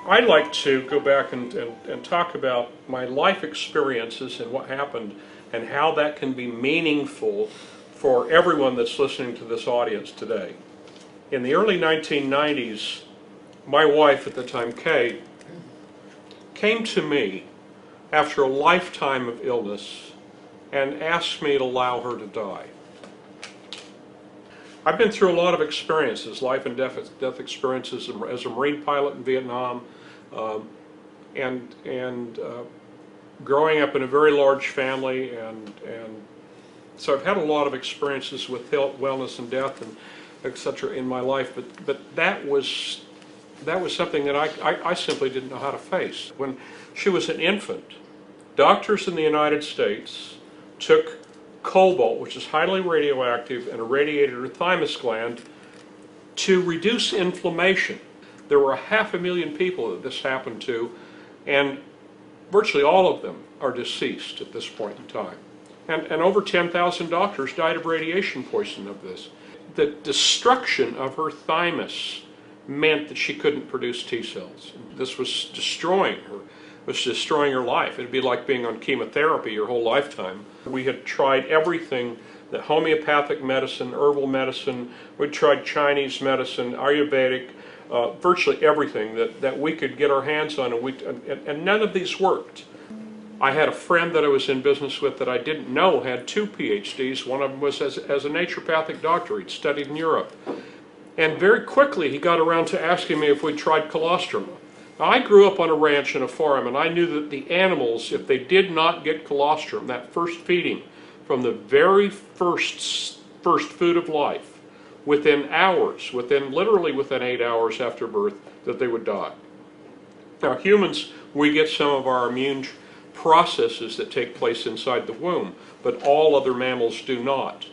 I'd like to go back and talk about my life experiences and what happened and how that can be meaningful for everyone that's listening to this audience today. In the early 1990s, my wife at the time, Kay, came to me after a lifetime of illness and asked me to allow her to die. I've been through a lot of experiences, life and death experiences as a Marine pilot in Vietnam, and growing up in a very large family, and so I've had a lot of experiences with health, wellness, and death, and etc. in my life. But that was something that I simply didn't know how to face. When she was an infant, doctors in the United States took cobalt, which is highly radioactive, and irradiated her thymus gland to reduce inflammation. There were 500,000 people that this happened to, and virtually all of them are deceased at this point in time. And over 10,000 doctors died of radiation poisoning of this. The destruction of her thymus meant that she couldn't produce T cells. This was destroying her. Was destroying her life. It'd be like being on chemotherapy your whole lifetime. We had tried everything, the homeopathic medicine, herbal medicine, we tried Chinese medicine, Ayurvedic, virtually everything that we could get our hands on, and none of these worked. I had a friend that I was in business with that I didn't know had 2 PhDs. One of them was as a naturopathic doctor. He'd studied in Europe. And very quickly he got around to asking me if we tried colostrum. Now, I grew up on a ranch and a farm, and I knew that the animals, if they did not get colostrum, that first feeding, from the very first food of life, within hours, literally within 8 hours after birth, that they would die. Now, humans, we get some of our immune processes that take place inside the womb, but all other mammals do not.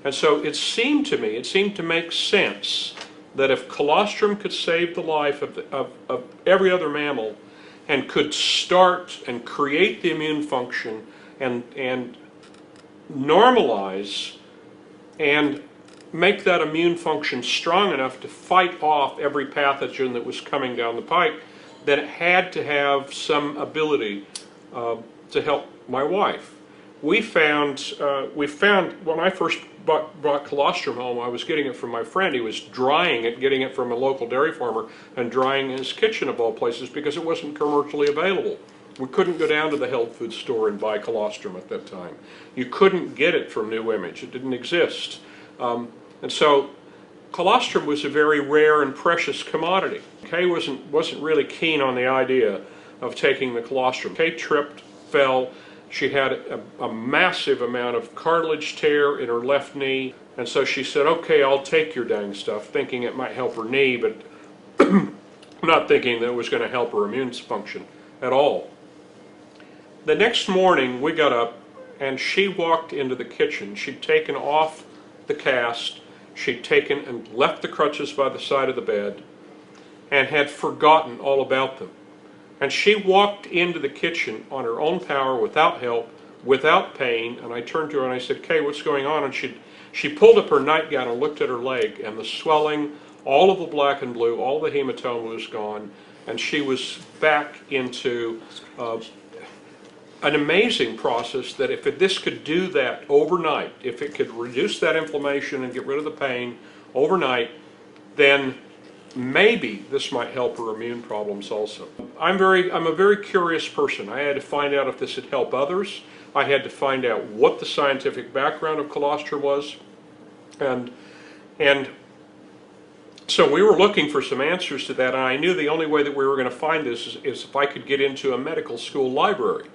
And so it seemed to make sense that if colostrum could save the life of every other mammal and could start and create the immune function and normalize and make that immune function strong enough to fight off every pathogen that was coming down the pike, then it had to have some ability to help my wife. We found when I first brought colostrum home, I was getting it from my friend. He was drying it, getting it from a local dairy farmer, and drying in his kitchen of all places because it wasn't commercially available. We couldn't go down to the health food store and buy colostrum at that time. You couldn't get it from New Image. It didn't exist. And so colostrum was a very rare and precious commodity. Kay wasn't really keen on the idea of taking the colostrum. Kay tripped, fell. She had a massive amount of cartilage tear in her left knee, and so she said, okay, I'll take your dang stuff, thinking it might help her knee, but not thinking that it was going to help her immune function at all. The next morning, we got up, and she walked into the kitchen. She'd taken off the cast, she'd taken and left the crutches by the side of the bed, and had forgotten all about them. And she walked into the kitchen on her own power, without help, without pain, and I turned to her and I said, Kay, what's going on? And she pulled up her nightgown and looked at her leg, and the swelling, all of the black and blue, all the hematoma was gone, and she was back into an amazing process that if this could do that overnight, if it could reduce that inflammation and get rid of the pain overnight, then maybe this might help her immune problems also. I'm a very curious person. I had to find out if this would help others. I had to find out what the scientific background of colostrum was, and so we were looking for some answers to that, and I knew the only way that we were going to find this is if I could get into a medical school library,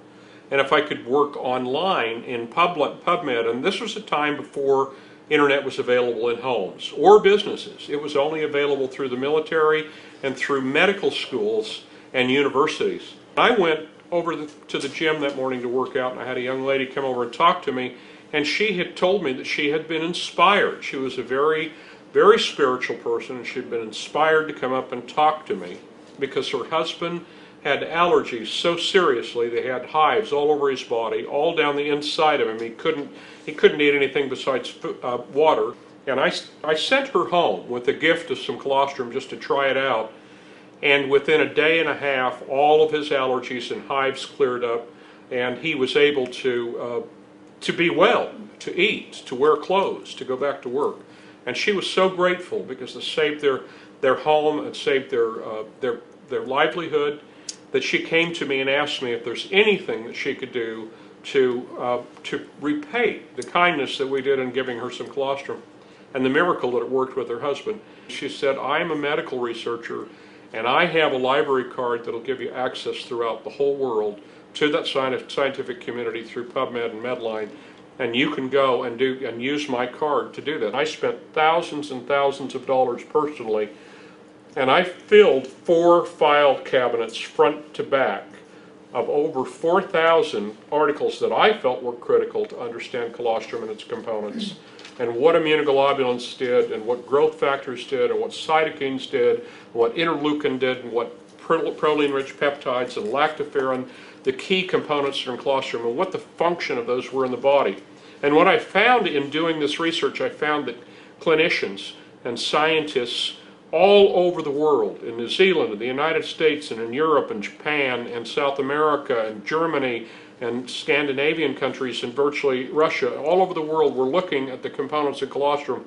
and if I could work online in PubMed, and this was a time before internet was available in homes or businesses. It was only available through the military and through medical schools and universities. I went over to the gym that morning to work out, and I had a young lady come over and talk to me, and she had told me that she had been inspired. She was a very, very spiritual person, and she had been inspired to come up and talk to me because her husband had allergies so seriously. They had hives all over his body, all down the inside of him. He couldn't eat anything besides water. And I sent her home with a gift of some colostrum just to try it out. And within a day and a half, all of his allergies and hives cleared up, and he was able to be well, to eat, to wear clothes, to go back to work. And she was so grateful because it saved their home, it saved their livelihood, that she came to me and asked me if there's anything that she could do to repay the kindness that we did in giving her some colostrum and the miracle that it worked with her husband. She said, I'm a medical researcher and I have a library card that'll give you access throughout the whole world to that scientific community through PubMed and Medline, and you can go and use my card to do that. I spent thousands and thousands of dollars personally, and I filled 4 file cabinets front to back of over 4,000 articles that I felt were critical to understand colostrum and its components, and what immunoglobulins did, and what growth factors did, and what cytokines did, and what interleukin did, and what proline-rich peptides and lactoferrin, the key components that are in colostrum, and what the function of those were in the body. And what I found in doing this research, I found that clinicians and scientists all over the world, in New Zealand, in the United States, and in Europe, and Japan, and South America, and Germany, and Scandinavian countries, and virtually Russia, all over the world, were looking at the components of colostrum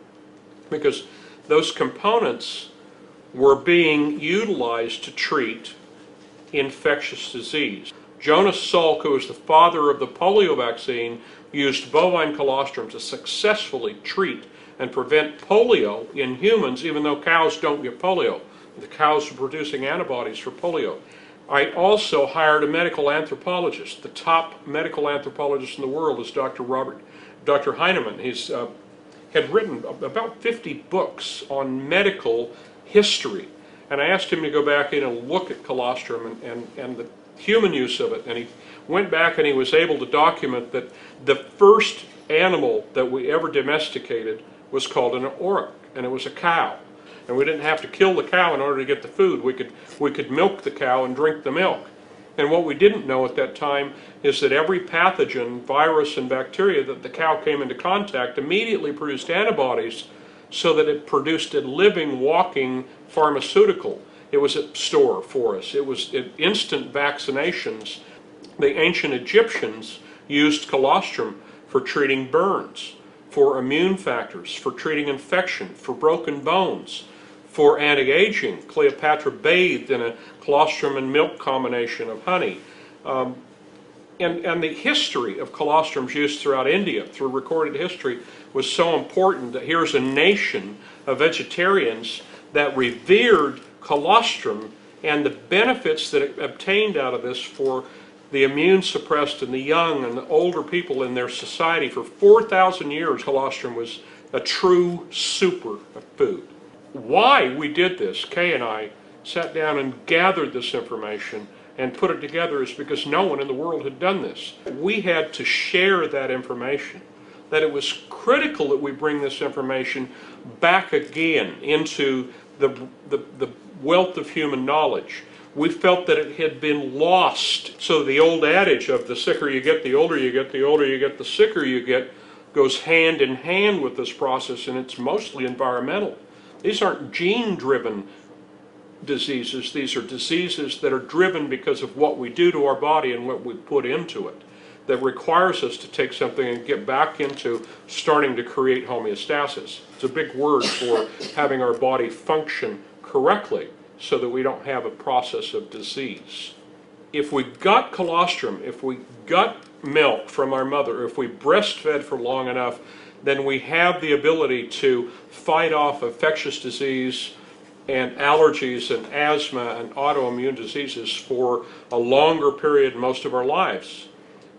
because those components were being utilized to treat infectious disease. Jonas Salk, who was the father of the polio vaccine, used bovine colostrum to successfully treat and prevent polio in humans, even though cows don't get polio. The cows are producing antibodies for polio. I also hired a medical anthropologist. The top medical anthropologist in the world is Dr. Heinemann. He's had written about 50 books on medical history. And I asked him to go back in and look at colostrum and the human use of it. And he went back and he was able to document that the first animal that we ever domesticated was called an auroch, and it was a cow. And we didn't have to kill the cow in order to get the food. We could milk the cow and drink the milk. And what we didn't know at that time is that every pathogen, virus, and bacteria that the cow came into contact immediately produced antibodies, so that it produced a living, walking pharmaceutical. It was a store for us. It was instant vaccinations. The ancient Egyptians used colostrum for treating burns, for immune factors, for treating infection, for broken bones, for anti-aging. Cleopatra bathed in a colostrum and milk combination of honey. And the history of colostrum's use throughout India, through recorded history, was so important that here's a nation of vegetarians that revered colostrum and the benefits that it obtained out of this for the immune suppressed and the young and the older people in their society. For 4,000 years, colostrum was a true superfood. Why we did this, Kay and I sat down and gathered this information and put it together, is because no one in the world had done this. We had to share that information, that it was critical that we bring this information back again into the wealth of human knowledge. We felt that it had been lost. So the old adage of the sicker you get, the older you get, the older you get, the sicker you get, goes hand in hand with this process, and it's mostly environmental. These aren't gene-driven diseases. These are diseases that are driven because of what we do to our body and what we put into it, that requires us to take something and get back into starting to create homeostasis. It's a big word for having our body function correctly so that we don't have a process of disease. If we got colostrum, if we got milk from our mother, if we breastfed for long enough, then we have the ability to fight off infectious disease and allergies and asthma and autoimmune diseases for a longer period most of our lives.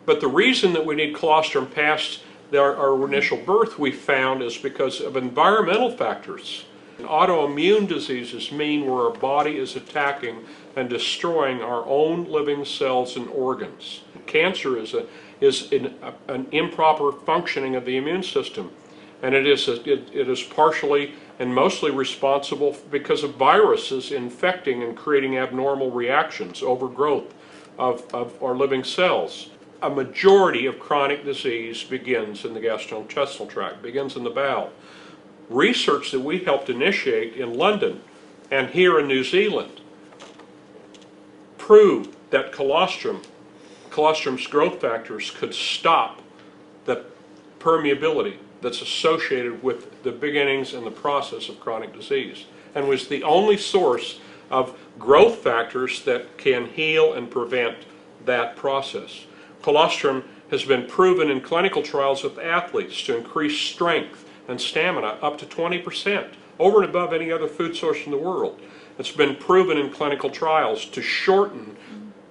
But the reason that we need colostrum past our initial birth, we found, is because of environmental factors. Autoimmune diseases mean where our body is attacking and destroying our own living cells and organs. Cancer is an improper functioning of the immune system, and it is partially and mostly responsible because of viruses infecting and creating abnormal reactions, overgrowth of our living cells. A majority of chronic disease begins in the gastrointestinal tract, begins in the bowel. Research that we helped initiate in London and here in New Zealand proved that colostrum's growth factors could stop the permeability that's associated with the beginnings and the process of chronic disease, and was the only source of growth factors that can heal and prevent that process. Colostrum has been proven in clinical trials with athletes to increase strength and stamina up to 20%, over and above any other food source in the world. It's been proven in clinical trials to shorten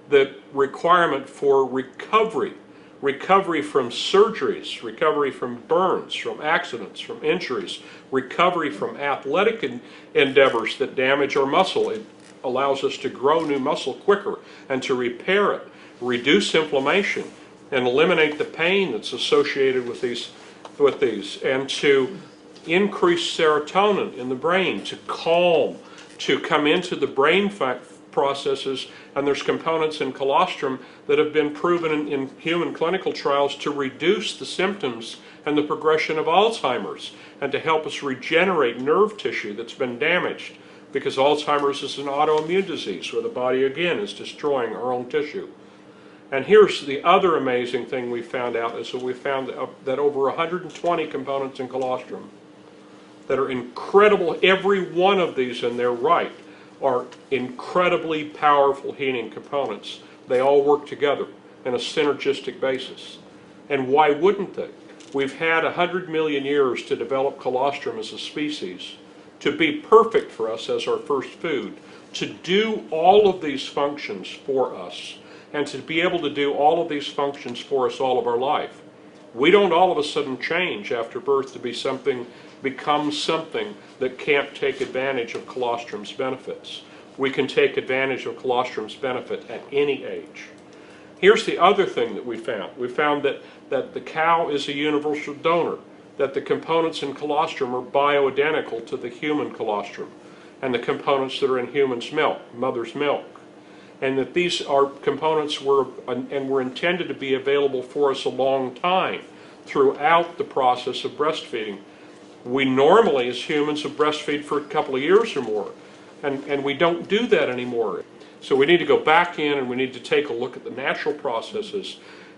the requirement for recovery from surgeries, recovery from burns, from accidents, from injuries, recovery from athletic endeavors that damage our muscle. It allows us to grow new muscle quicker and to repair it, reduce inflammation, and eliminate the pain that's associated with these, and to increase serotonin in the brain, to calm, to come into the brain processes. And there's components in colostrum that have been proven in human clinical trials to reduce the symptoms and the progression of Alzheimer's, and to help us regenerate nerve tissue that's been damaged, because Alzheimer's is an autoimmune disease where the body again is destroying our own tissue. And here's the other amazing thing we found out, is that we found that over 120 components in colostrum that are incredible, every one of these in their right, are incredibly powerful healing components. They all work together in a synergistic basis. And why wouldn't they? We've had 100 million years to develop colostrum as a species, to be perfect for us as our first food, to do all of these functions for us, and to be able to do all of these functions for us all of our life. We don't all of a sudden change after birth to become something that can't take advantage of colostrum's benefits. We can take advantage of colostrum's benefit at any age. Here's the other thing that we found. We found that the cow is a universal donor, that the components in colostrum are bioidentical to the human colostrum and the components that are in human's milk, mother's milk, and that these are components were intended to be available for us a long time throughout the process of breastfeeding. We normally, as humans, will breastfeed for a couple of years or more, and we don't do that anymore. So we need to go back in and we need to take a look at the natural processes.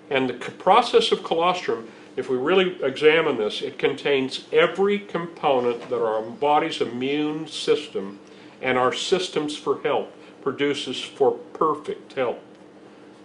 And the process of colostrum, if we really examine this, it contains every component that our body's immune system and our systems for health produces for perfect health.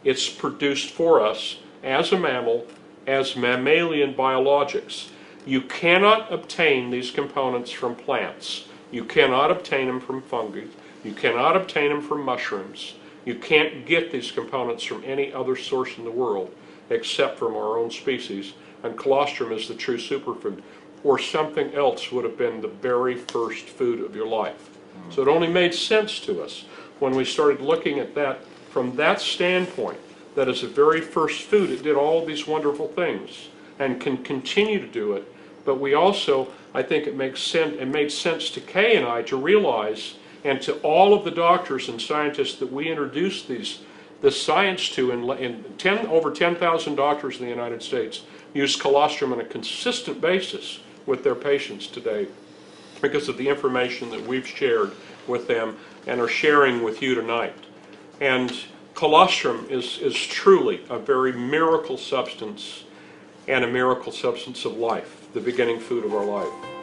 It's produced for us as a mammal, as mammalian biologics. You cannot obtain these components from plants. You cannot obtain them from fungi. You cannot obtain them from mushrooms. You can't get these components from any other source in the world except from our own species. And colostrum is the true superfood, or something else would have been the very first food of your life. So it only made sense to us when we started looking at that from that standpoint, that as the very first food it did all these wonderful things and can continue to do it. But we also, I think it made sense to Kay and I to realize, and to all of the doctors and scientists that we introduced this science to, over 10,000 doctors in the United States use colostrum on a consistent basis with their patients today, because of the information that we've shared with them and are sharing with you tonight. And colostrum is truly a very miracle substance, and a miracle substance of life, the beginning food of our life.